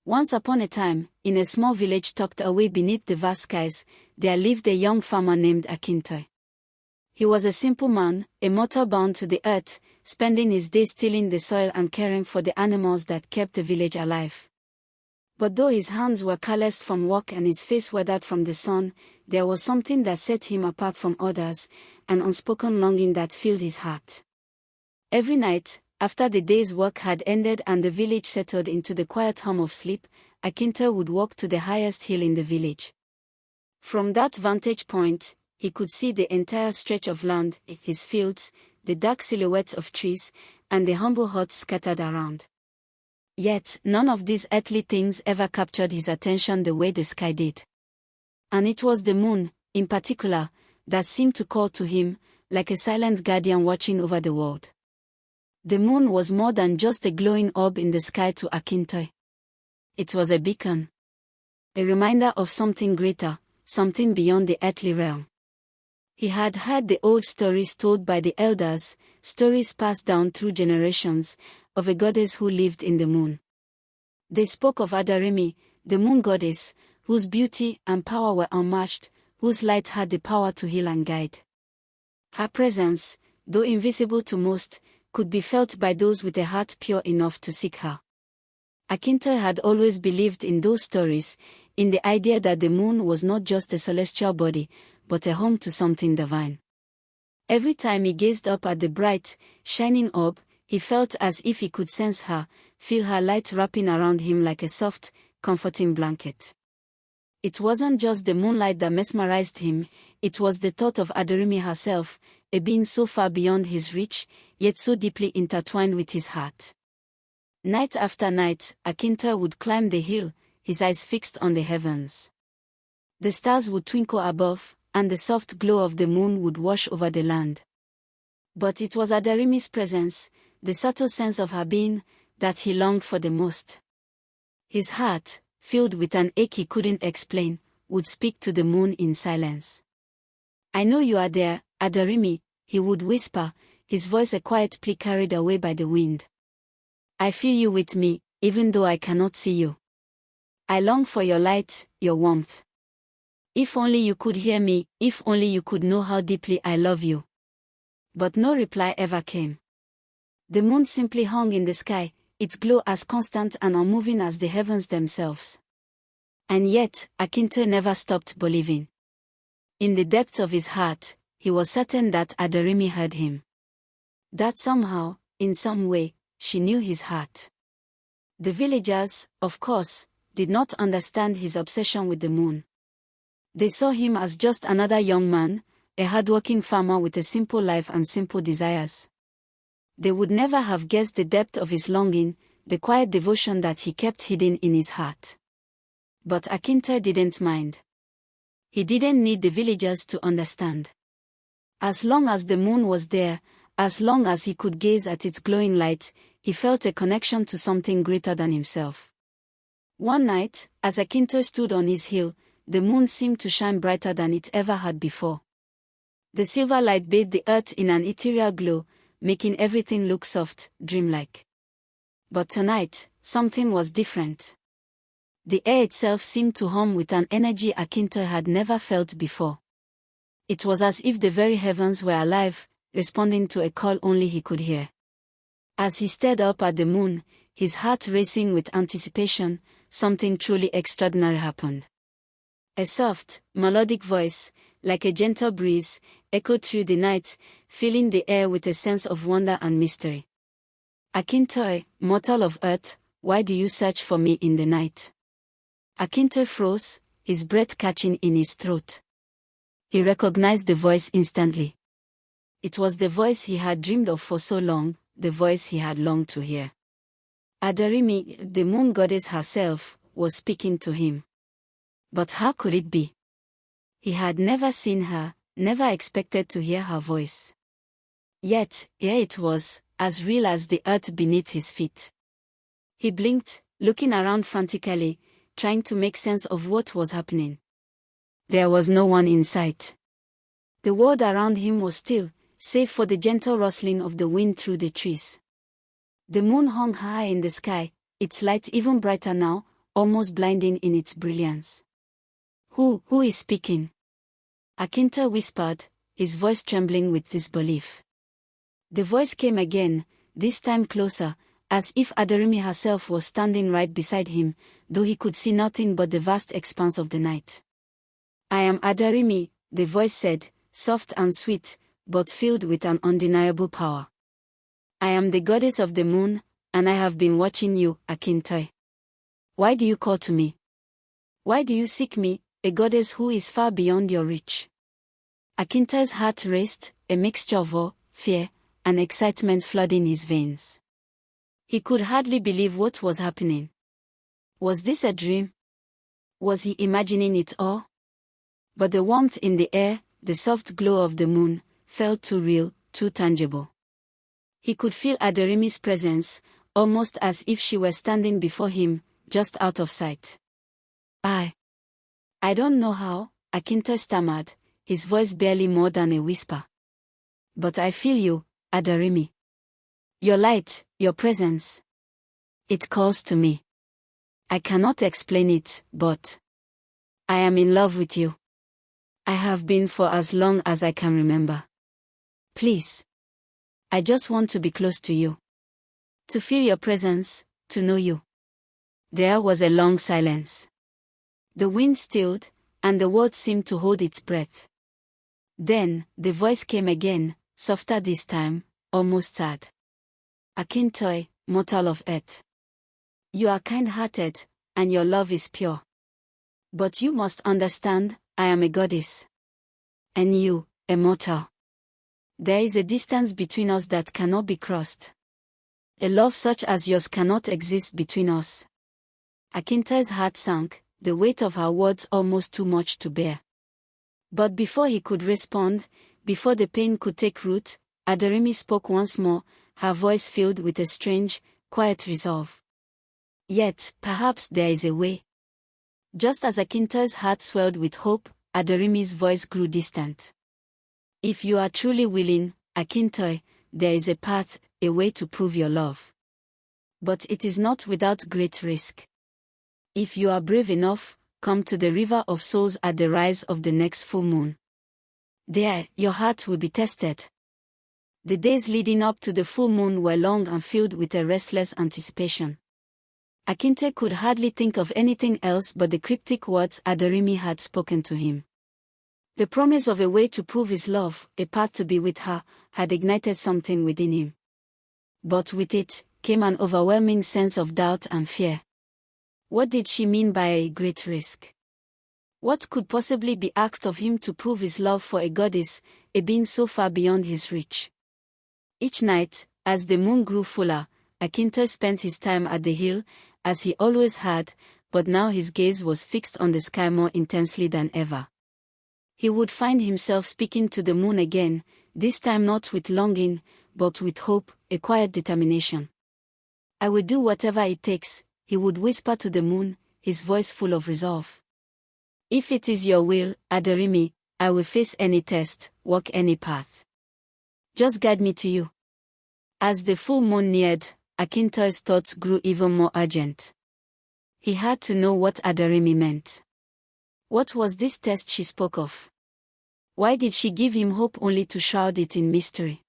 Once upon a time, in a small village tucked away beneath the vast skies, there lived a young farmer named Akintoy. He was a simple man, a mortal bound to the earth, spending his days tilling the soil and caring for the animals that kept the village alive. But though his hands were calloused from work and his face weathered from the sun, there was something that set him apart from others, an unspoken longing that filled his heart. Every night, after the day's work had ended and the village settled into the quiet hum of sleep, Akintoy would walk to the highest hill in the village. From that vantage point, he could see the entire stretch of land, his fields, the dark silhouettes of trees, and the humble huts scattered around. Yet, none of these earthly things ever captured his attention the way the sky did. And it was the moon, in particular, that seemed to call to him, like a silent guardian watching over the world. The moon was more than just a glowing orb in the sky to Akintoy. It was a beacon. A reminder of something greater, something beyond the earthly realm. He had heard the old stories told by the elders, stories passed down through generations, of a goddess who lived in the moon. They spoke of Adarimi, the moon goddess, whose beauty and power were unmatched, whose light had the power to heal and guide. Her presence, though invisible to most, could be felt by those with a heart pure enough to seek her. Akintoy had always believed in those stories, in the idea that the moon was not just a celestial body, but a home to something divine. Every time he gazed up at the bright, shining orb, he felt as if he could sense her, feel her light wrapping around him like a soft, comforting blanket. It wasn't just the moonlight that mesmerized him, it was the thought of Adarimi herself, a being so far beyond his reach, yet so deeply intertwined with his heart. Night after night, Akintoy would climb the hill, his eyes fixed on the heavens. The stars would twinkle above, and the soft glow of the moon would wash over the land. But it was Adarimi's presence, the subtle sense of her being, that he longed for the most. His heart, filled with an ache he couldn't explain, would speak to the moon in silence. "I know you are there, Adarimi," he would whisper, his voice a quiet plea carried away by the wind. "I feel you with me, even though I cannot see you. I long for your light, your warmth. If only you could hear me, if only you could know how deeply I love you." But no reply ever came. The moon simply hung in the sky, its glow as constant and unmoving as the heavens themselves. And yet, Akintoy never stopped believing. In the depths of his heart, he was certain that Adarimi heard him. That somehow, in some way, she knew his heart. The villagers, of course, did not understand his obsession with the moon. They saw him as just another young man, a hardworking farmer with a simple life and simple desires. They would never have guessed the depth of his longing, the quiet devotion that he kept hidden in his heart. But Akintoy didn't mind. He didn't need the villagers to understand. As long as the moon was there, as long as he could gaze at its glowing light, he felt a connection to something greater than himself. One night, as Akintoy stood on his hill, the moon seemed to shine brighter than it ever had before. The silver light bathed the earth in an ethereal glow, making everything look soft, dreamlike. But tonight, something was different. The air itself seemed to hum with an energy Akintoy had never felt before. It was as if the very heavens were alive, responding to a call only he could hear. As he stared up at the moon, his heart racing with anticipation, something truly extraordinary happened. A soft, melodic voice, like a gentle breeze, echoed through the night, filling the air with a sense of wonder and mystery. "Akintoy, mortal of earth, why do you search for me in the night?" Akintoy froze, his breath catching in his throat. He recognized the voice instantly. It was the voice he had dreamed of for so long, the voice he had longed to hear. Adarimi, the moon goddess herself, was speaking to him. But how could it be? He had never seen her, never expected to hear her voice. Yet, here it was, as real as the earth beneath his feet. He blinked, looking around frantically, trying to make sense of what was happening. There was no one in sight. The world around him was still, save for the gentle rustling of the wind through the trees. The moon hung high in the sky, its light even brighter now, almost blinding in its brilliance. Who is speaking? Akintoy whispered, his voice trembling with disbelief. The voice came again, this time closer, as if Adarimi herself was standing right beside him, though he could see nothing but the vast expanse of the night. I am Adarimi, the voice said, soft and sweet, but filled with an undeniable power. I am the goddess of the moon, and I have been watching you, Akintoy. Why do you call to me? Why do you seek me, a goddess who is far beyond your reach? Akintoy's heart raced, a mixture of awe, fear, and excitement flooding his veins. He could hardly believe what was happening. Was this a dream? Was he imagining it all? But the warmth in the air, the soft glow of the moon, felt too real, too tangible. He could feel Adarimi's presence, almost as if she were standing before him, just out of sight. I don't know how, Akintoy stammered, his voice barely more than a whisper. But I feel you, Adarimi. Your light, your presence. It calls to me. I cannot explain it, but I am in love with you. I have been for as long as I can remember. Please. I just want to be close to you. To feel your presence, to know you. There was a long silence. The wind stilled, and the world seemed to hold its breath. Then, the voice came again, softer this time, almost sad. Akintoy, mortal of earth. You are kind-hearted, and your love is pure. But you must understand, I am a goddess. And you, a mortal. There is a distance between us that cannot be crossed. A love such as yours cannot exist between us. Akintoy's heart sank, the weight of her words almost too much to bear. But before he could respond, before the pain could take root, Adarimi spoke once more, her voice filled with a strange, quiet resolve. Yet, perhaps there is a way. Just as Akintoy's heart swelled with hope, Adarimi's voice grew distant. If you are truly willing, Akintoy, there is a path, a way to prove your love. But it is not without great risk. If you are brave enough, come to the river of souls at the rise of the next full moon. There, your heart will be tested. The days leading up to the full moon were long and filled with a restless anticipation. Akintoy could hardly think of anything else but the cryptic words Adarimi had spoken to him. The promise of a way to prove his love, a path to be with her, had ignited something within him. But with it, came an overwhelming sense of doubt and fear. What did she mean by a great risk? What could possibly be asked of him to prove his love for a goddess, a being so far beyond his reach? Each night, as the moon grew fuller, Akintoy spent his time at the hill, as he always had, but now his gaze was fixed on the sky more intensely than ever. He would find himself speaking to the moon again, this time not with longing, but with hope, a quiet determination. I will do whatever it takes, he would whisper to the moon, his voice full of resolve. If it is your will, Adarimi, I will face any test, walk any path. Just guide me to you. As the full moon neared, Akintoy's thoughts grew even more urgent. He had to know what Adarimi meant. What was this test she spoke of? Why did she give him hope only to shroud it in mystery?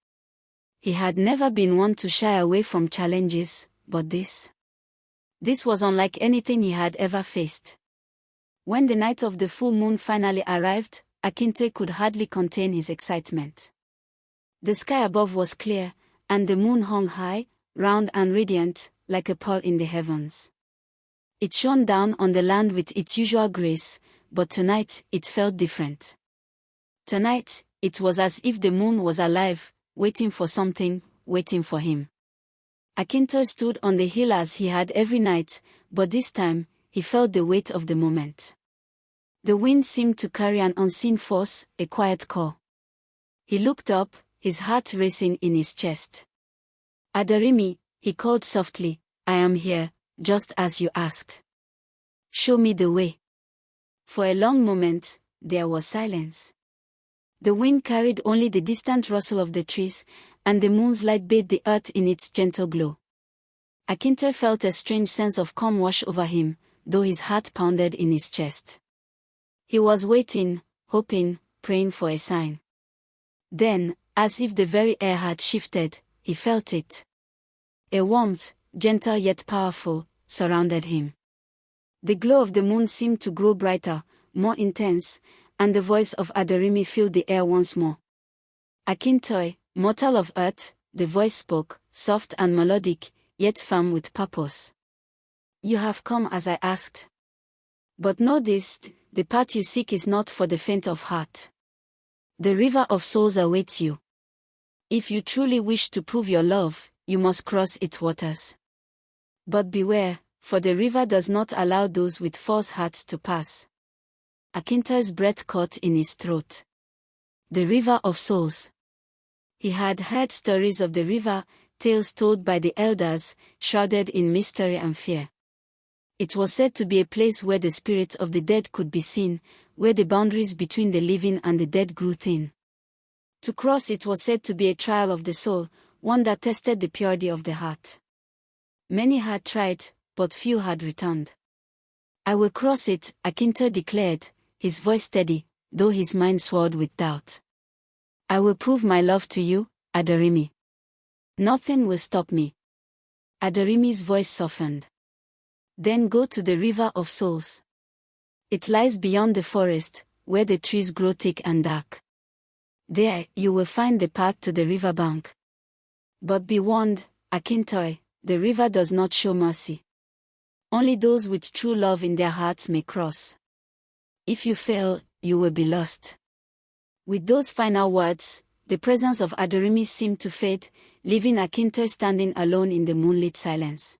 He had never been one to shy away from challenges, but this was unlike anything he had ever faced. When the night of the full moon finally arrived, Akintoy could hardly contain his excitement. The sky above was clear, and the moon hung high, round and radiant, like a pearl in the heavens. It shone down on the land with its usual grace, but tonight it felt different. Tonight, it was as if the moon was alive, waiting for something, waiting for him. Akintoy stood on the hill as he had every night, but this time, he felt the weight of the moment. The wind seemed to carry an unseen force, a quiet call. He looked up, his heart racing in his chest. Adarimi, he called softly, I am here, just as you asked. Show me the way. For a long moment, there was silence. The wind carried only the distant rustle of the trees, and the moon's light bathed the earth in its gentle glow. Akintoy felt a strange sense of calm wash over him, though his heart pounded in his chest. He was waiting, hoping, praying for a sign. Then, as if the very air had shifted, he felt it. A warmth, gentle yet powerful, surrounded him. The glow of the moon seemed to grow brighter, more intense, and the voice of Aderimi filled the air once more. Akintoy, mortal of earth, the voice spoke, soft and melodic, yet firm with purpose. You have come as I asked. But know this, the path you seek is not for the faint of heart. The river of souls awaits you. If you truly wish to prove your love, you must cross its waters. But beware, for the river does not allow those with false hearts to pass. Akintoy's breath caught in his throat. The river of souls. He had heard stories of the river, tales told by the elders, shrouded in mystery and fear. It was said to be a place where the spirits of the dead could be seen, where the boundaries between the living and the dead grew thin. To cross it was said to be a trial of the soul, one that tested the purity of the heart. Many had tried, but few had returned. I will cross it, Akintoy declared, his voice steady, though his mind swirled with doubt. I will prove my love to you, Aderimi. Nothing will stop me. Aderimi's voice softened. Then go to the river of souls. It lies beyond the forest, where the trees grow thick and dark. There, you will find the path to the river bank. But be warned, Akintoy, the river does not show mercy. Only those with true love in their hearts may cross. If you fail, you will be lost. With those final words, the presence of Aderimi seemed to fade, leaving Akintoy standing alone in the moonlit silence.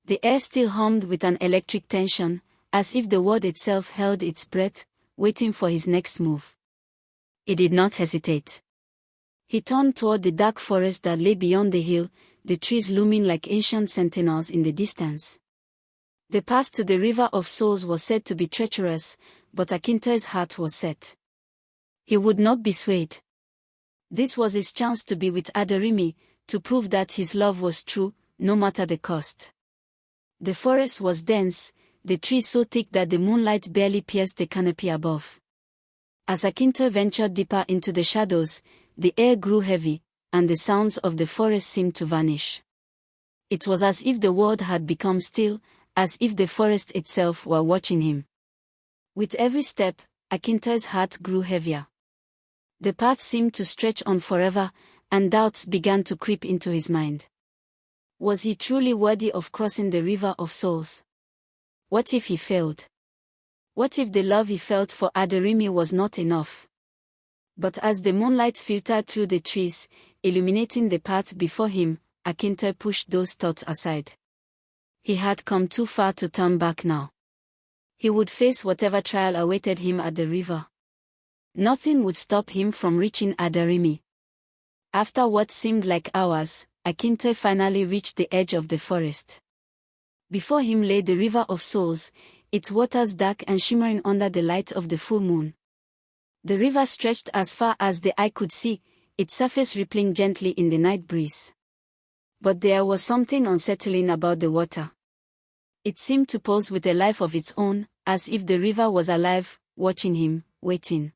The air still hummed with an electric tension, as if the world itself held its breath, waiting for his next move. He did not hesitate. He turned toward the dark forest that lay beyond the hill, the trees looming like ancient sentinels in the distance. The path to the river of souls was said to be treacherous, but Akintoy's heart was set. He would not be swayed. This was his chance to be with Aderimi, to prove that his love was true, no matter the cost. The forest was dense, the trees so thick that the moonlight barely pierced the canopy above. As Akintoy ventured deeper into the shadows, the air grew heavy, and the sounds of the forest seemed to vanish. It was as if the world had become still, as if the forest itself were watching him. With every step, Akintoy's heart grew heavier. The path seemed to stretch on forever, and doubts began to creep into his mind. Was he truly worthy of crossing the river of souls? What if he failed? What if the love he felt for Aderimi was not enough? But as the moonlight filtered through the trees, illuminating the path before him, Akintoy pushed those thoughts aside. He had come too far to turn back now. He would face whatever trial awaited him at the river. Nothing would stop him from reaching Aderimi. After what seemed like hours, Akintoy finally reached the edge of the forest. Before him lay the river of souls, its waters dark and shimmering under the light of the full moon. The river stretched as far as the eye could see, its surface rippling gently in the night breeze. But there was something unsettling about the water. It seemed to pulse with a life of its own, as if the river was alive, watching him, waiting.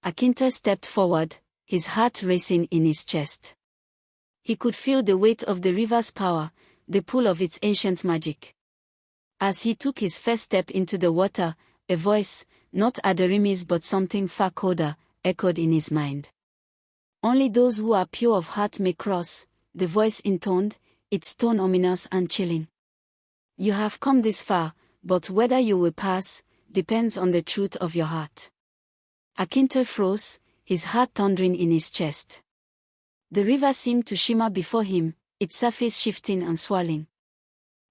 Akintoy stepped forward, his heart racing in his chest. He could feel the weight of the river's power, the pull of its ancient magic. As he took his first step into the water, a voice, not Aderimi's but something far colder, echoed in his mind. Only those who are pure of heart may cross, the voice intoned, its tone ominous and chilling. You have come this far, but whether you will pass, depends on the truth of your heart. Akintoy froze, his heart thundering in his chest. The river seemed to shimmer before him, its surface shifting and swirling.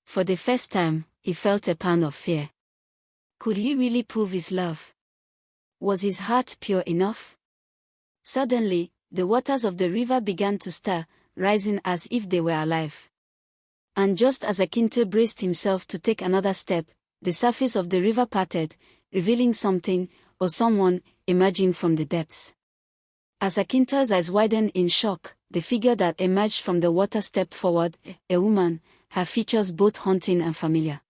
For the first time, he felt a pang of fear. Could he really prove his love? Was his heart pure enough? Suddenly, the waters of the river began to stir, rising as if they were alive. And just as Akintoy braced himself to take another step, the surface of the river parted, revealing something, or someone, emerging from the depths. As Akintoy's eyes widened in shock, the figure that emerged from the water stepped forward, a woman, her features both haunting and familiar.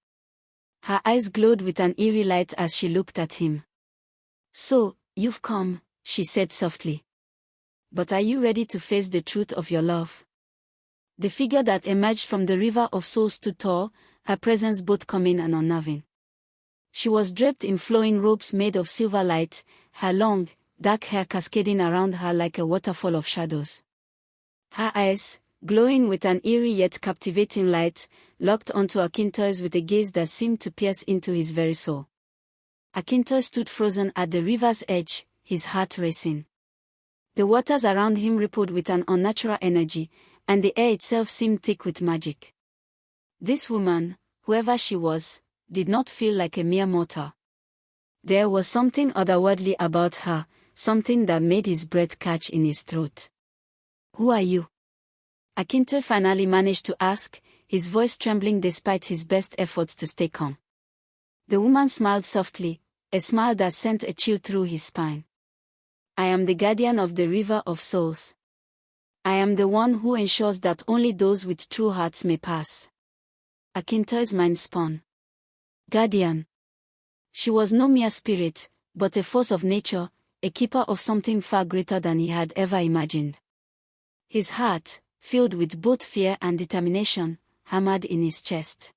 Her eyes glowed with an eerie light as she looked at him. "So, you've come," she said softly. "But are you ready to face the truth of your love?" The figure that emerged from the river of soul stood tall, her presence both calming and unnerving. She was draped in flowing robes made of silver light, her long, dark hair cascading around her like a waterfall of shadows. Her eyes, glowing with an eerie yet captivating light, locked onto Akinto's with a gaze that seemed to pierce into his very soul. Akinto stood frozen at the river's edge, his heart racing. The waters around him rippled with an unnatural energy, and the air itself seemed thick with magic. This woman, whoever she was, did not feel like a mere mortal. There was something otherworldly about her, something that made his breath catch in his throat. "Who are you?" Akinto finally managed to ask, his voice trembling despite his best efforts to stay calm. The woman smiled softly, a smile that sent a chill through his spine. "I am the guardian of the river of souls. I am the one who ensures that only those with true hearts may pass." Akinto's mind spun. Guardian. She was no mere spirit, but a force of nature, a keeper of something far greater than he had ever imagined. His heart, filled with both fear and determination, hammered in his chest.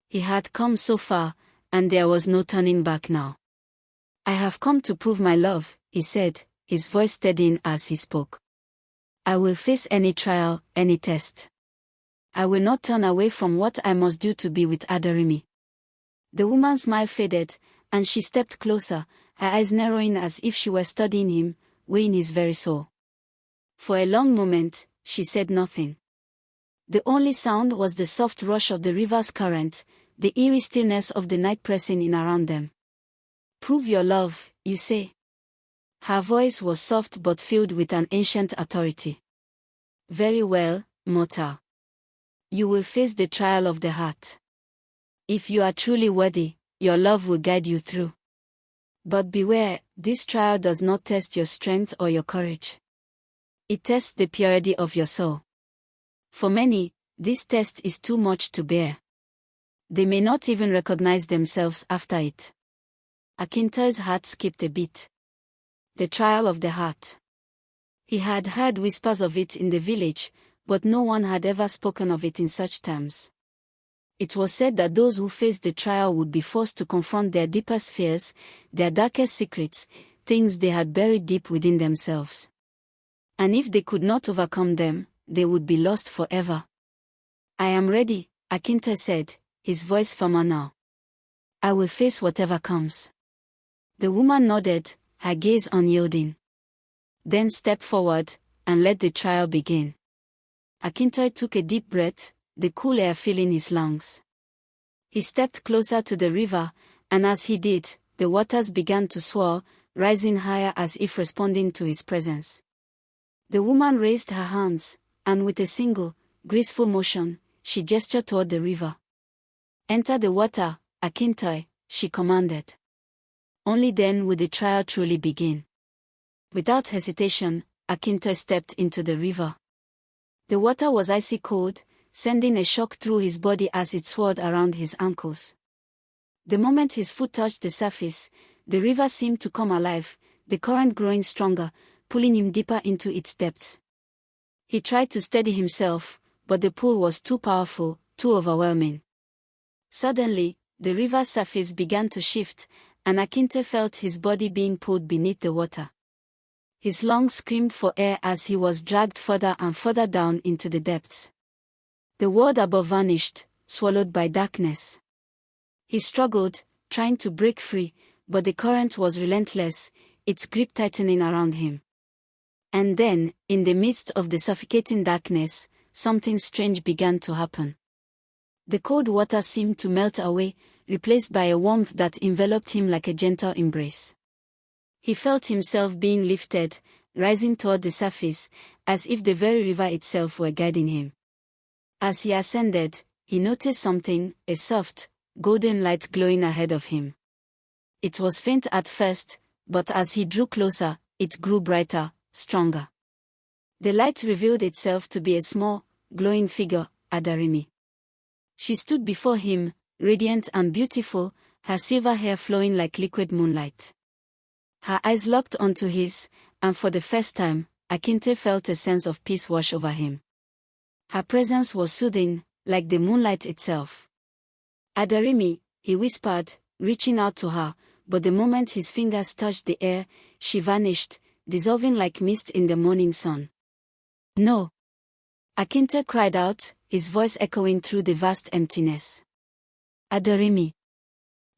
He had come so far, and there was no turning back now. "I have come to prove my love," he said, his voice steadying as he spoke. "I will face any trial, any test. I will not turn away from what I must do to be with Adarimi." The woman's smile faded, and she stepped closer, her eyes narrowing as if she were studying him, weighing his very soul. For a long moment, she said nothing. The only sound was the soft rush of the river's current, the eerie stillness of the night pressing in around them. "Prove your love, you say?" Her voice was soft but filled with an ancient authority. "Very well, mortal. You will face the trial of the heart. If you are truly worthy, your love will guide you through. But beware, this trial does not test your strength or your courage. It tests the purity of your soul. For many, this test is too much to bear. They may not even recognize themselves after it." Akinto's heart skipped a beat. The trial of the heart. He had heard whispers of it in the village, but no one had ever spoken of it in such terms. It was said that those who faced the trial would be forced to confront their deepest fears, their darkest secrets, things they had buried deep within themselves. And if they could not overcome them, they would be lost forever. "I am ready," Akinto said, his voice firmer now. "I will face whatever comes." The woman nodded, her gaze unyielding. "Then step forward, and let the trial begin." Akinto took a deep breath, the cool air filling his lungs. He stepped closer to the river, and as he did, the waters began to swirl, rising higher as if responding to his presence. The woman raised her hands, and with a single, graceful motion, she gestured toward the river. "Enter the water, Akinto," she commanded. Only then would the trial truly begin. Without hesitation, Akinto stepped into the river. The water was icy cold, sending a shock through his body as it swirled around his ankles. The moment his foot touched the surface, the river seemed to come alive, the current growing stronger, pulling him deeper into its depths. He tried to steady himself, but the pull was too powerful, too overwhelming. Suddenly, the river's surface began to shift, and Akinto felt his body being pulled beneath the water. His lungs screamed for air as he was dragged further and further down into the depths. The world above vanished, swallowed by darkness. He struggled, trying to break free, but the current was relentless, its grip tightening around him. And then, in the midst of the suffocating darkness, something strange began to happen. The cold water seemed to melt away, replaced by a warmth that enveloped him like a gentle embrace. He felt himself being lifted, rising toward the surface, as if the very river itself were guiding him. As he ascended, he noticed something, a soft, golden light glowing ahead of him. It was faint at first, but as he drew closer, it grew brighter, stronger. The light revealed itself to be a small, glowing figure, Adarimi. She stood before him, radiant and beautiful, her silver hair flowing like liquid moonlight. Her eyes locked onto his, and for the first time, Akinte felt a sense of peace wash over him. Her presence was soothing, like the moonlight itself. "Adarimi," he whispered, reaching out to her, but the moment his fingers touched the air, she vanished, dissolving like mist in the morning sun. "No!" Akinte cried out, his voice echoing through the vast emptiness. "Adarimi."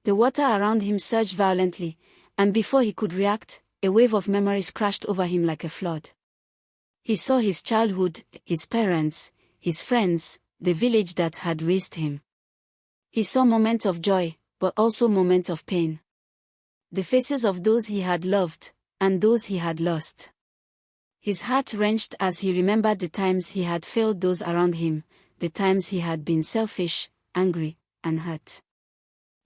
The water around him surged violently, and before he could react, a wave of memories crashed over him like a flood. He saw his childhood, his parents, his friends, the village that had raised him. He saw moments of joy, but also moments of pain. The faces of those he had loved, and those he had lost. His heart wrenched as he remembered the times he had failed those around him, the times he had been selfish, angry, and hurt.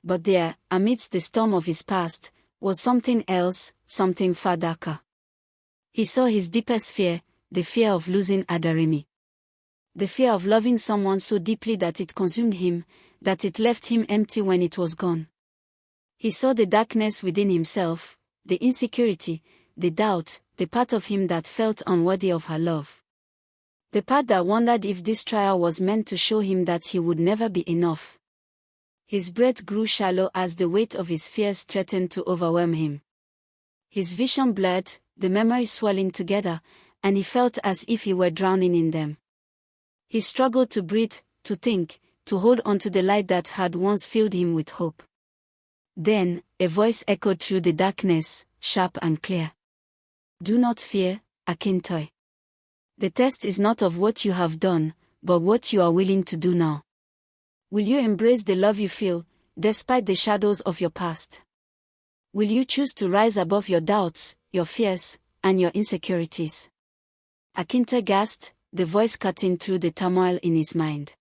But there, amidst the storm of his past, was something else, something far darker. He saw his deepest fear, the fear of losing Adarimi. The fear of loving someone so deeply that it consumed him, that it left him empty when it was gone. He saw the darkness within himself, the insecurity, the doubt, the part of him that felt unworthy of her love. The part that wondered if this trial was meant to show him that he would never be enough. His breath grew shallow as the weight of his fears threatened to overwhelm him. His vision blurred, the memories swirling together, and he felt as if he were drowning in them. He struggled to breathe, to think, to hold on to the light that had once filled him with hope. Then, a voice echoed through the darkness, sharp and clear. "Do not fear, Akintoy. The test is not of what you have done, but what you are willing to do now. Will you embrace the love you feel, despite the shadows of your past? Will you choose to rise above your doubts, your fears, and your insecurities?" Akintoy gasped, the voice cutting through the turmoil in his mind.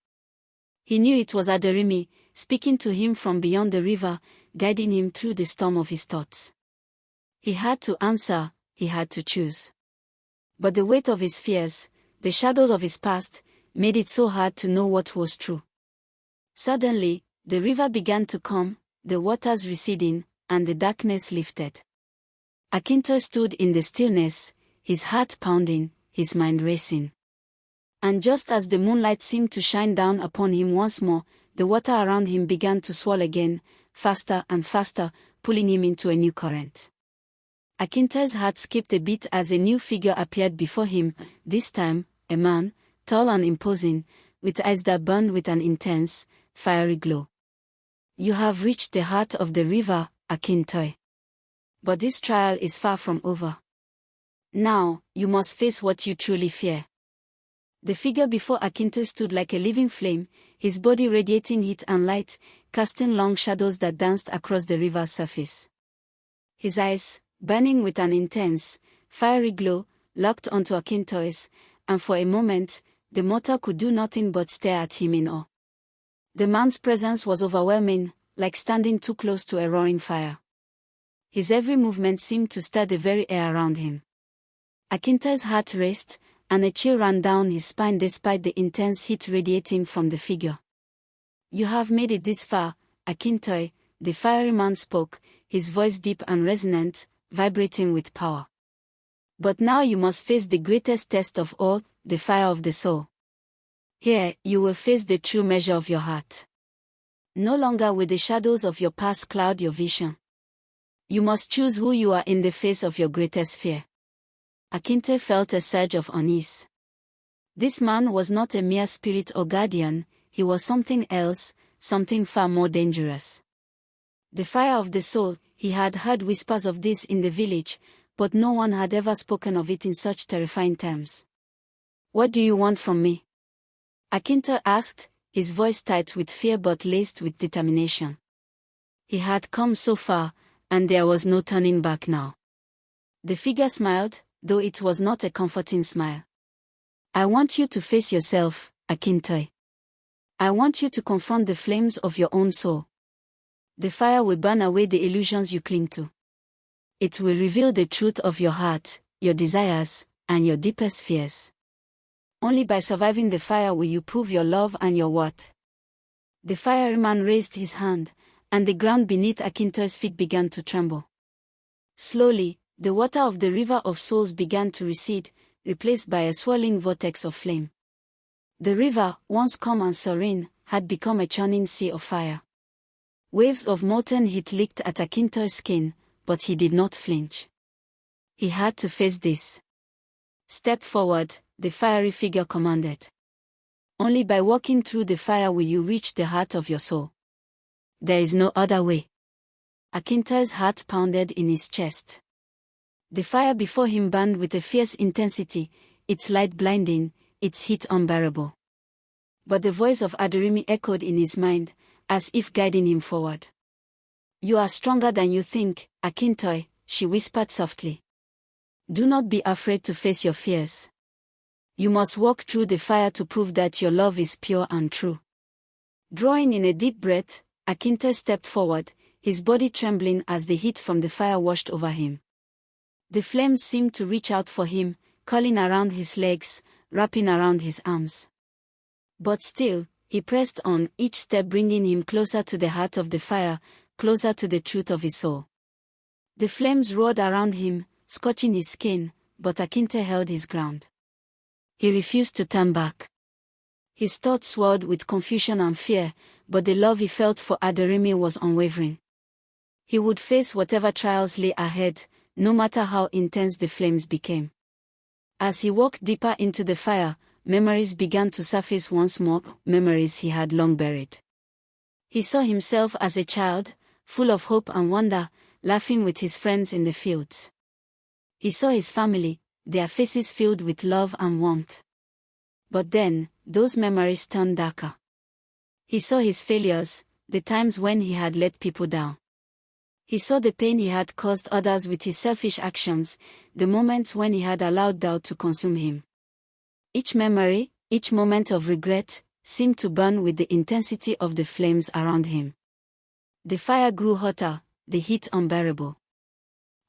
He knew it was Adarimi, speaking to him from beyond the river, guiding him through the storm of his thoughts. He had to answer, he had to choose. But the weight of his fears, the shadows of his past, made it so hard to know what was true. Suddenly, the river began to calm, the waters receding, and the darkness lifted. Akintoy stood in the stillness, his heart pounding, his mind racing. And just as the moonlight seemed to shine down upon him once more, the water around him began to swirl again, faster and faster, pulling him into a new current. Akintoy's heart skipped a beat as a new figure appeared before him, this time, a man, tall and imposing, with eyes that burned with an intense, fiery glow. "You have reached the heart of the river, Akintoy. But this trial is far from over. Now, you must face what you truly fear." The figure before Akintoy stood like a living flame, his body radiating heat and light, casting long shadows that danced across the river's surface. His eyes, burning with an intense, fiery glow, locked onto Akintoy's, and for a moment, the mortal could do nothing but stare at him in awe. The man's presence was overwhelming, like standing too close to a roaring fire. His every movement seemed to stir the very air around him. Akintoy's heart raced, and a chill ran down his spine despite the intense heat radiating from the figure. "You have made it this far, Akintoy," the fiery man spoke, his voice deep and resonant, vibrating with power. "But now you must face the greatest test of all, the fire of the soul. Here, you will face the true measure of your heart. No longer will the shadows of your past cloud your vision. You must choose who you are in the face of your greatest fear." Akintoy felt a surge of unease. This man was not a mere spirit or guardian, he was something else, something far more dangerous. The fire of the soul, he had heard whispers of this in the village, but no one had ever spoken of it in such terrifying terms. "What do you want from me?" Akintoy asked, his voice tight with fear but laced with determination. He had come so far, and there was no turning back now. The figure smiled, though it was not a comforting smile. "I want you to face yourself, Akintoy. I want you to confront the flames of your own soul. The fire will burn away the illusions you cling to. It will reveal the truth of your heart, your desires, and your deepest fears. Only by surviving the fire will you prove your love and your worth." The fireman raised his hand, and the ground beneath Akintoy's feet began to tremble. Slowly, the water of the river of souls began to recede, replaced by a swirling vortex of flame. The river, once calm and serene, had become a churning sea of fire. Waves of molten heat licked at Akintoy's skin, but he did not flinch. He had to face this. "Step forward," the fiery figure commanded. "Only by walking through the fire will you reach the heart of your soul. There is no other way." Akintoy's heart pounded in his chest. The fire before him burned with a fierce intensity, its light blinding, its heat unbearable. But the voice of Aderimi echoed in his mind, as if guiding him forward. "You are stronger than you think, Akintoy," she whispered softly. "Do not be afraid to face your fears. You must walk through the fire to prove that your love is pure and true." Drawing in a deep breath, Akintoy stepped forward, his body trembling as the heat from the fire washed over him. The flames seemed to reach out for him, curling around his legs, wrapping around his arms. But still, he pressed on, each step bringing him closer to the heart of the fire, closer to the truth of his soul. The flames roared around him, scorching his skin, but Akintoy held his ground. He refused to turn back. His thoughts swirled with confusion and fear, but the love he felt for Aderimi was unwavering. He would face whatever trials lay ahead, no matter how intense the flames became. As he walked deeper into the fire, memories began to surface once more, memories he had long buried. He saw himself as a child, full of hope and wonder, laughing with his friends in the fields. He saw his family, their faces filled with love and warmth. But then, those memories turned darker. He saw his failures, the times when he had let people down. He saw the pain he had caused others with his selfish actions, the moments when he had allowed doubt to consume him. Each memory, each moment of regret, seemed to burn with the intensity of the flames around him. The fire grew hotter, the heat unbearable.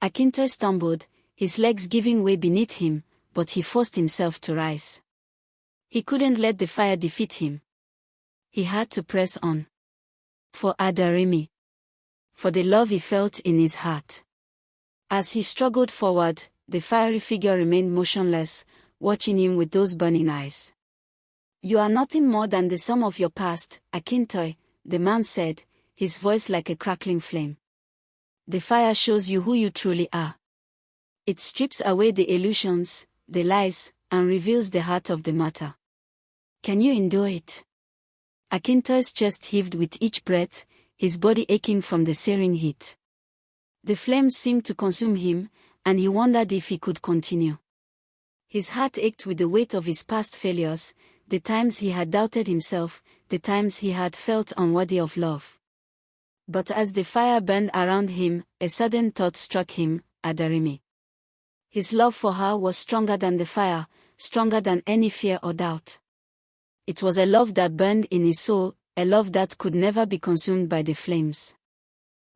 Akintoy stumbled, his legs giving way beneath him, but he forced himself to rise. He couldn't let the fire defeat him. He had to press on. For Aderimi. For the love he felt in his heart. As he struggled forward, the fiery figure remained motionless, watching him with those burning eyes. "You are nothing more than the sum of your past, Akintoy," the man said, his voice like a crackling flame. "The fire shows you who you truly are. It strips away the illusions, the lies, and reveals the heart of the matter. Can you endure it?" Akintoy's chest heaved with each breath, his body aching from the searing heat. The flames seemed to consume him, and he wondered if he could continue. His heart ached with the weight of his past failures, the times he had doubted himself, the times he had felt unworthy of love. But as the fire burned around him, a sudden thought struck him, Aderimi. His love for her was stronger than the fire, stronger than any fear or doubt. It was a love that burned in his soul, a love that could never be consumed by the flames.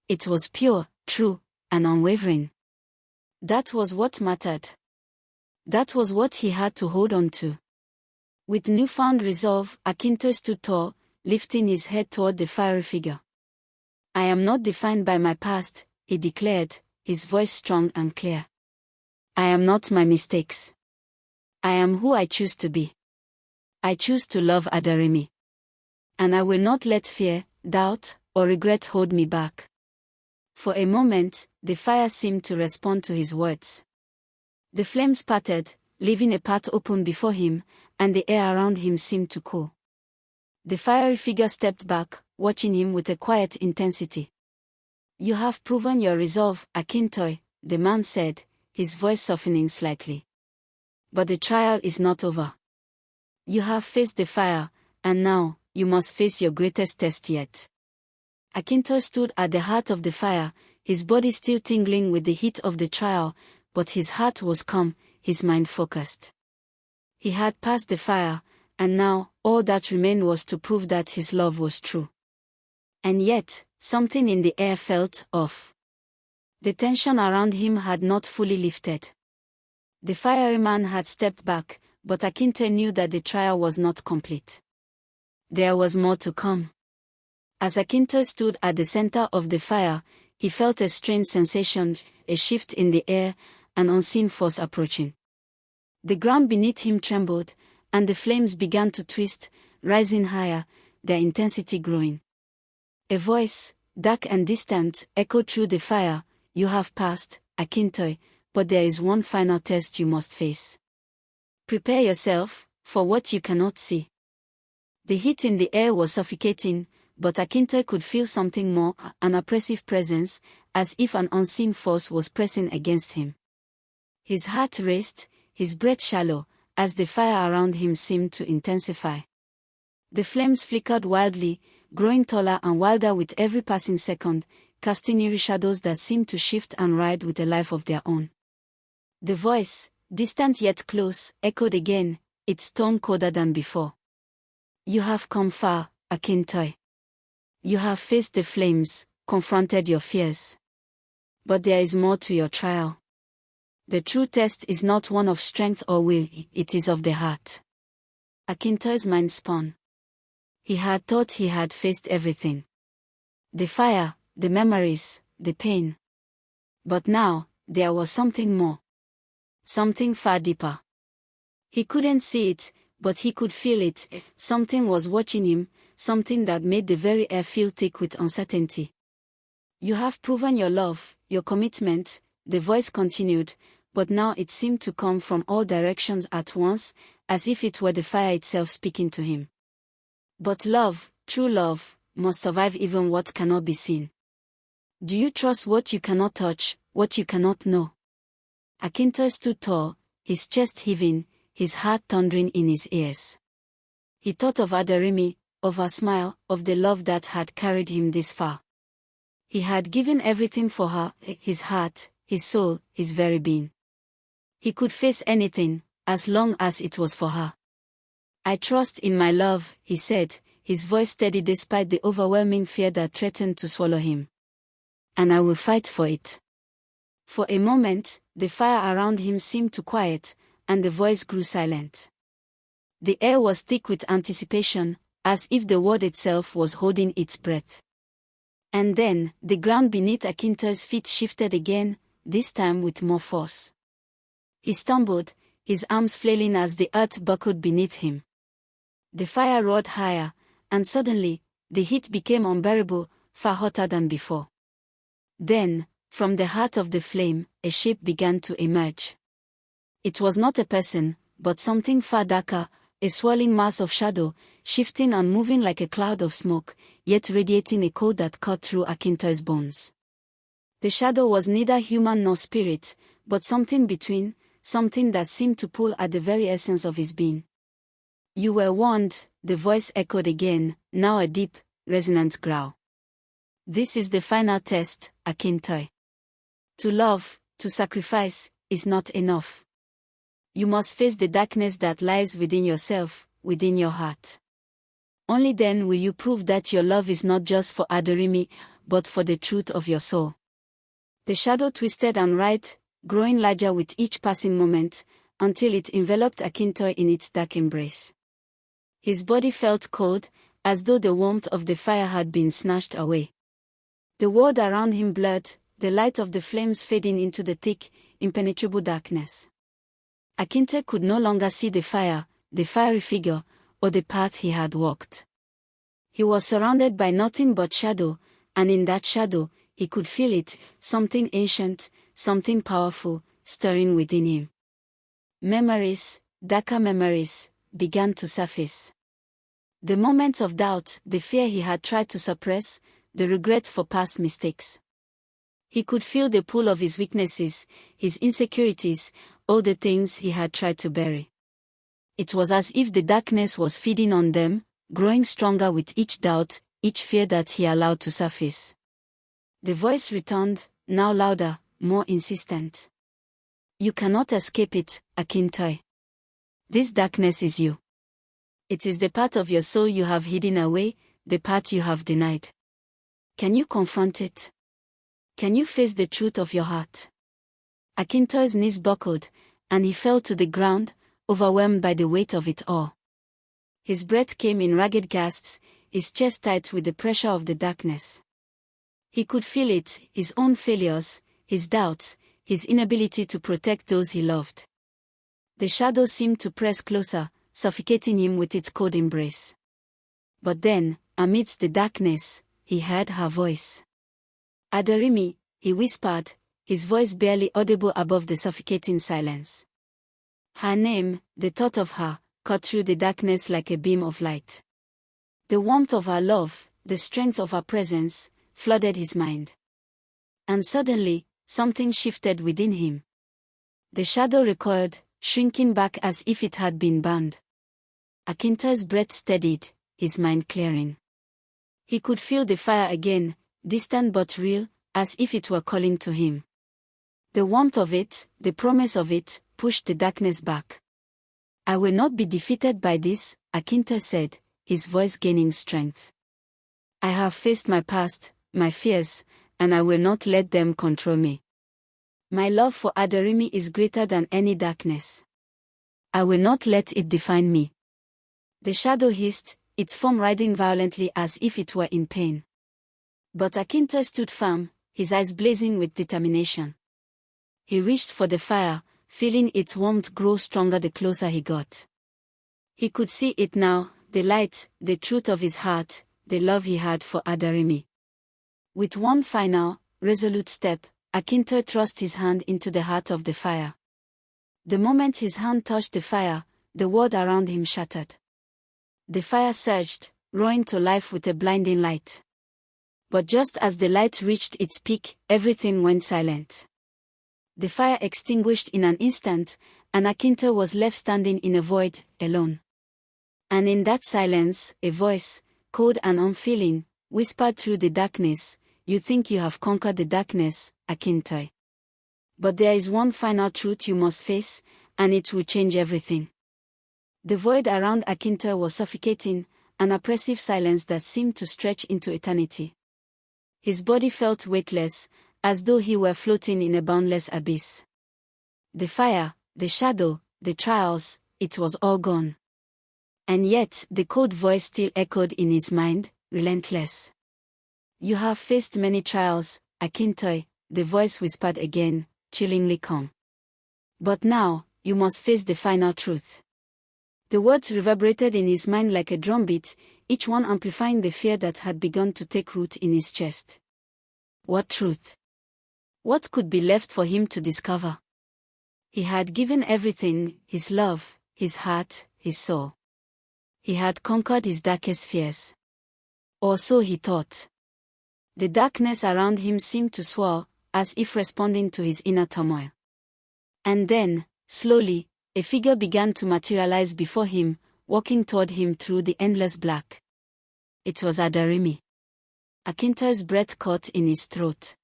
It was pure, true, and unwavering. That was what mattered. That was what he had to hold on to. With newfound resolve, Akintoy stood tall, lifting his head toward the fiery figure. "I am not defined by my past," he declared, his voice strong and clear. "I am not my mistakes. I am who I choose to be. I choose to love Aderimi. And I will not let fear, doubt, or regret hold me back." For a moment, the fire seemed to respond to his words. The flames parted, leaving a path open before him, and the air around him seemed to cool. The fiery figure stepped back, watching him with a quiet intensity. "You have proven your resolve, Akintoy," the man said, his voice softening slightly. "But the trial is not over. You have faced the fire, and now, you must face your greatest test yet." Akintoy stood at the heart of the fire, his body still tingling with the heat of the trial, but his heart was calm, his mind focused. He had passed the fire, and now, all that remained was to prove that his love was true. And yet, something in the air felt off. The tension around him had not fully lifted. The fiery man had stepped back, but Akintoy knew that the trial was not complete. There was more to come. As Akintoy stood at the center of the fire, he felt a strange sensation, a shift in the air, an unseen force approaching. The ground beneath him trembled, and the flames began to twist, rising higher, their intensity growing. A voice, dark and distant, echoed through the fire. "You have passed, Akintoy, but there is one final test you must face. Prepare yourself for what you cannot see." The heat in the air was suffocating, but Akintoy could feel something more, an oppressive presence, as if an unseen force was pressing against him. His heart raced, his breath shallow, as the fire around him seemed to intensify. The flames flickered wildly, growing taller and wilder with every passing second, casting eerie shadows that seemed to shift and ride with a life of their own. The voice, distant yet close, echoed again, its tone colder than before. "You have come far, Akintoy. You have faced the flames, confronted your fears. But there is more to your trial. The true test is not one of strength or will, it is of the heart." Akintoy's mind spun. He had thought he had faced everything. The fire, the memories, the pain. But now, there was something more. Something far deeper. He couldn't see it, but he could feel it. Something was watching him, something that made the very air feel thick with uncertainty. "You have proven your love, your commitment," the voice continued, but now it seemed to come from all directions at once, as if it were the fire itself speaking to him. "But love, true love, must survive even what cannot be seen. Do you trust what you cannot touch, what you cannot know?" Akintoy stood tall, his chest heaving, his heart thundering in his ears. He thought of Adarimi, of her smile, of the love that had carried him this far. He had given everything for her, his heart, his soul, his very being. He could face anything, as long as it was for her. "I trust in my love," he said, his voice steady despite the overwhelming fear that threatened to swallow him. "And I will fight for it." For a moment, the fire around him seemed to quiet, and the voice grew silent. The air was thick with anticipation, as if the world itself was holding its breath. And then, the ground beneath Akintoy's feet shifted again, this time with more force. He stumbled, his arms flailing as the earth buckled beneath him. The fire roared higher, and suddenly, the heat became unbearable, far hotter than before. Then, from the heart of the flame, a shape began to emerge. It was not a person, but something far darker, a swirling mass of shadow, shifting and moving like a cloud of smoke, yet radiating a cold that cut through Akintoy's bones. The shadow was neither human nor spirit, but something between, something that seemed to pull at the very essence of his being. "You were warned," the voice echoed again, now a deep, resonant growl. "This is the final test, Akintoy. To love, to sacrifice, is not enough. You must face the darkness that lies within yourself, within your heart. Only then will you prove that your love is not just for Adarimi, but for the truth of your soul." The shadow twisted and writhed, growing larger with each passing moment, until it enveloped Akintoy in its dark embrace. His body felt cold, as though the warmth of the fire had been snatched away. The world around him blurred, the light of the flames fading into the thick, impenetrable darkness. Akintoy could no longer see the fire, the fiery figure, or the path he had walked. He was surrounded by nothing but shadow, and in that shadow, he could feel it, something ancient, something powerful, stirring within him. Memories, darker memories, began to surface. The moments of doubt, the fear he had tried to suppress, the regrets for past mistakes. He could feel the pull of his weaknesses, his insecurities, all the things he had tried to bury. It was as if the darkness was feeding on them, growing stronger with each doubt, each fear that he allowed to surface. The voice returned, now louder, more insistent. "You cannot escape it, Akintoy. This darkness is you. It is the part of your soul you have hidden away, the part you have denied. Can you confront it? Can you face the truth of your heart?" Akintoy's knees buckled, and he fell to the ground, overwhelmed by the weight of it all. His breath came in ragged gasps, his chest tight with the pressure of the darkness. He could feel it, his own failures, his doubts, his inability to protect those he loved. The shadow seemed to press closer, suffocating him with its cold embrace. But then, amidst the darkness, he heard her voice. "Adarimi," he whispered, his voice barely audible above the suffocating silence. Her name, the thought of her, cut through the darkness like a beam of light. The warmth of her love, the strength of her presence, flooded his mind. And suddenly, something shifted within him. The shadow recoiled, shrinking back as if it had been burned. Akinto's breath steadied, his mind clearing. He could feel the fire again, distant but real, as if it were calling to him. The warmth of it, the promise of it, pushed the darkness back. "I will not be defeated by this," Akinto said, his voice gaining strength. "I have faced my past, my fears, and I will not let them control me. My love for Adarimi is greater than any darkness. I will not let it define me." The shadow hissed, its form writhing violently as if it were in pain. But Akinto stood firm, his eyes blazing with determination. He reached for the fire, feeling its warmth grow stronger the closer he got. He could see it now, the light, the truth of his heart, the love he had for Adarimi. With one final, resolute step, Akinto thrust his hand into the heart of the fire. The moment his hand touched the fire, the world around him shattered. The fire surged, roaring to life with a blinding light. But just as the light reached its peak, everything went silent. The fire extinguished in an instant, and Akinto was left standing in a void, alone. And in that silence, a voice, cold and unfeeling, whispered through the darkness, "You think you have conquered the darkness, Akinto. But there is one final truth you must face, and it will change everything." The void around Akinto was suffocating, an oppressive silence that seemed to stretch into eternity. His body felt weightless, as though he were floating in a boundless abyss. The fire, the shadow, the trials, it was all gone. And yet the cold voice still echoed in his mind, relentless. "You have faced many trials, Akinto," the voice whispered again, chillingly calm. "But now, you must face the final truth." The words reverberated in his mind like a drumbeat, each one amplifying the fear that had begun to take root in his chest. What truth? What could be left for him to discover? He had given everything, his love, his heart, his soul. He had conquered his darkest fears. Or so he thought. The darkness around him seemed to swell, as if responding to his inner turmoil. And then, slowly, a figure began to materialize before him, walking toward him through the endless black. It was Adarimi. Akinto's breath caught in his throat.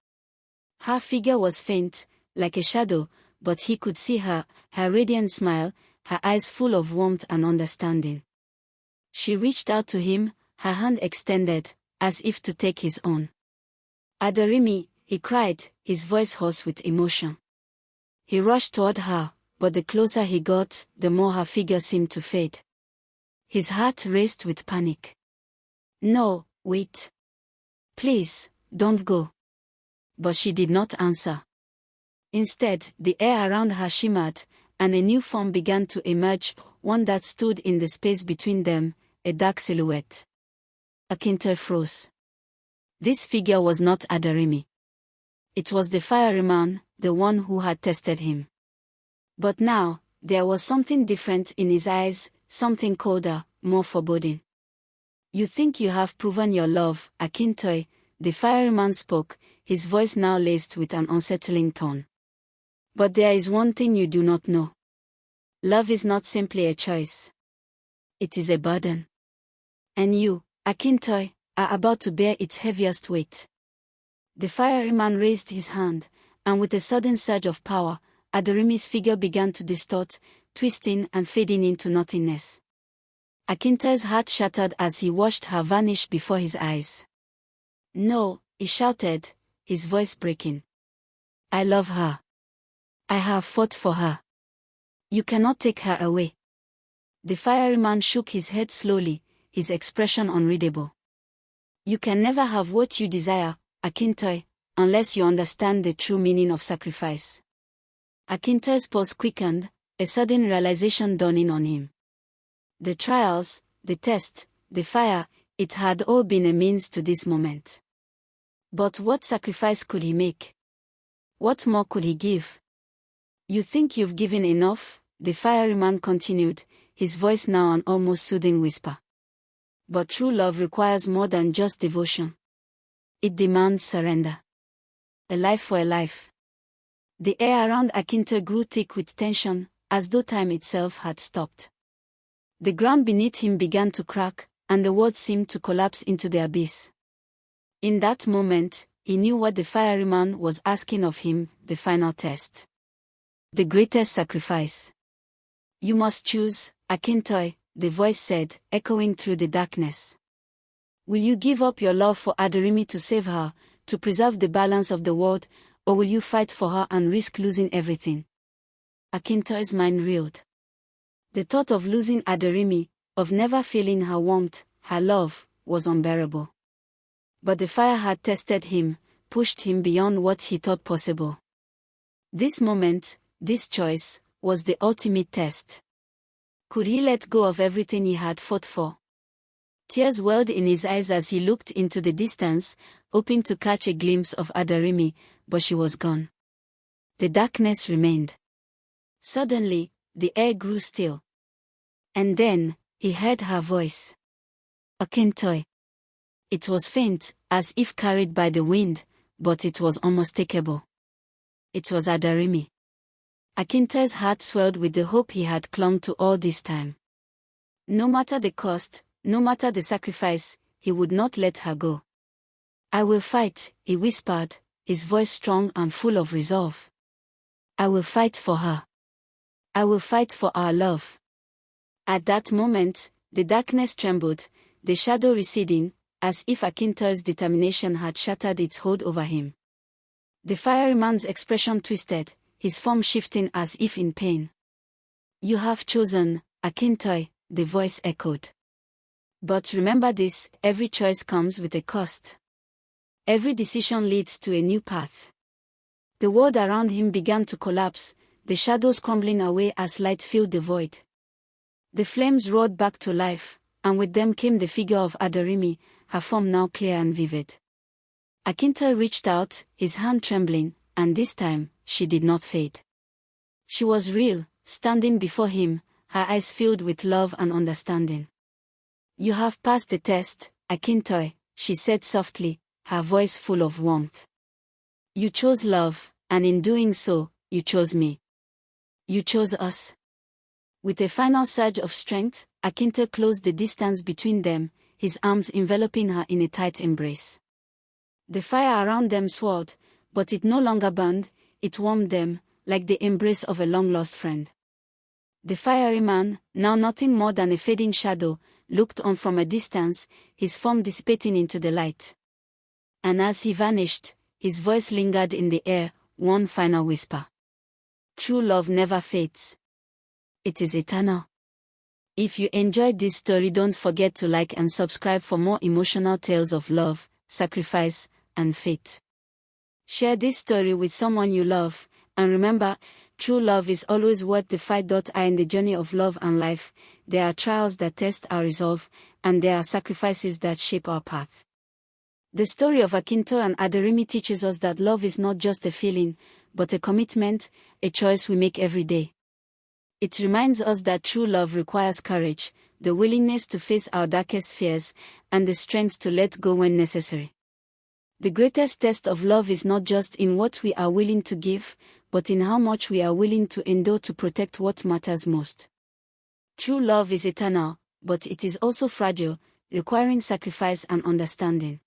Her figure was faint, like a shadow, but he could see her radiant smile, her eyes full of warmth and understanding. She reached out to him, her hand extended, as if to take his own. "Adarimi," he cried, his voice hoarse with emotion. He rushed toward her, but the closer he got, the more her figure seemed to fade. His heart raced with panic. "No, wait. Please, don't go." But she did not answer. Instead, the air around her shimmered, and a new form began to emerge, one that stood in the space between them, a dark silhouette. Akinto froze. This figure was not Adarimi. It was the fiery man, the one who had tested him. But now, there was something different in his eyes, something colder, more foreboding. "You think you have proven your love, Akinto," the fiery man spoke, his voice now laced with an unsettling tone. "But there is one thing you do not know. Love is not simply a choice. It is a burden. And you, Akinto, are about to bear its heaviest weight." The fiery man raised his hand, and with a sudden surge of power, Adarimi's figure began to distort, twisting and fading into nothingness. Akinto's heart shattered as he watched her vanish before his eyes. "No," he shouted, his voice breaking. "I love her. I have fought for her. You cannot take her away." The fiery man shook his head slowly, his expression unreadable. You can never have what you desire, Akintoy, unless you understand the true meaning of sacrifice. Akintoy's pulse quickened, a sudden realization dawning on him. The trials, the test, the fire, it had all been a means to this moment. But what sacrifice could he make? What more could he give? You think you've given enough? The fiery man continued, his voice now an almost soothing whisper. But true love requires more than just devotion. It demands surrender. A life for a life. The air around Akintoy grew thick with tension, as though time itself had stopped. The ground beneath him began to crack, and the world seemed to collapse into the abyss. In that moment, he knew what the fiery man was asking of him, the final test. The greatest sacrifice. You must choose, Akintoy, the voice said, echoing through the darkness. Will you give up your love for Aderimi to save her, to preserve the balance of the world, or will you fight for her and risk losing everything? Akintoy's mind reeled. The thought of losing Aderimi, of never feeling her warmth, her love, was unbearable. But the fire had tested him, pushed him beyond what he thought possible. This moment, this choice, was the ultimate test. Could he let go of everything he had fought for? Tears welled in his eyes as he looked into the distance, hoping to catch a glimpse of Aderimi, but she was gone. The darkness remained. Suddenly, the air grew still. And then, he heard her voice. Akintoy. It was faint, as if carried by the wind, but it was unmistakable. It was Aderimi. Akintoy's heart swelled with the hope he had clung to all this time. No matter the cost, no matter the sacrifice, he would not let her go. I will fight, he whispered, his voice strong and full of resolve. I will fight for her. I will fight for our love. At that moment, the darkness trembled, the shadow receding, as if Akintoy's determination had shattered its hold over him. The fiery man's expression twisted, his form shifting as if in pain. You have chosen, Akintoy, the voice echoed. But remember this, every choice comes with a cost. Every decision leads to a new path. The world around him began to collapse, the shadows crumbling away as light filled the void. The flames roared back to life, and with them came the figure of Aderimi, her form now clear and vivid. Akintoy reached out, his hand trembling, and this time, she did not fade. She was real, standing before him, her eyes filled with love and understanding. You have passed the test, Akintoy, she said softly, her voice full of warmth. You chose love, and in doing so, you chose me. You chose us. With a final surge of strength, Akintoy closed the distance between them, his arms enveloping her in a tight embrace. The fire around them swelled, but it no longer burned, it warmed them, like the embrace of a long-lost friend. The fiery man, now nothing more than a fading shadow, looked on from a distance, his form dissipating into the light. And as he vanished, his voice lingered in the air, one final whisper. True love never fades. It is eternal. If you enjoyed this story, don't forget to like and subscribe for more emotional tales of love, sacrifice, and fate. Share this story with someone you love, and remember, true love is always worth the fight. In the journey of love and life, there are trials that test our resolve, and there are sacrifices that shape our path. The story of Akintoy and Aderimi teaches us that love is not just a feeling, but a commitment, a choice we make every day. It reminds us that true love requires courage, the willingness to face our darkest fears, and the strength to let go when necessary. The greatest test of love is not just in what we are willing to give, but in how much we are willing to endure to protect what matters most. True love is eternal, but it is also fragile, requiring sacrifice and understanding.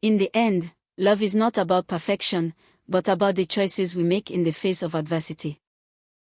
In the end, love is not about perfection, but about the choices we make in the face of adversity.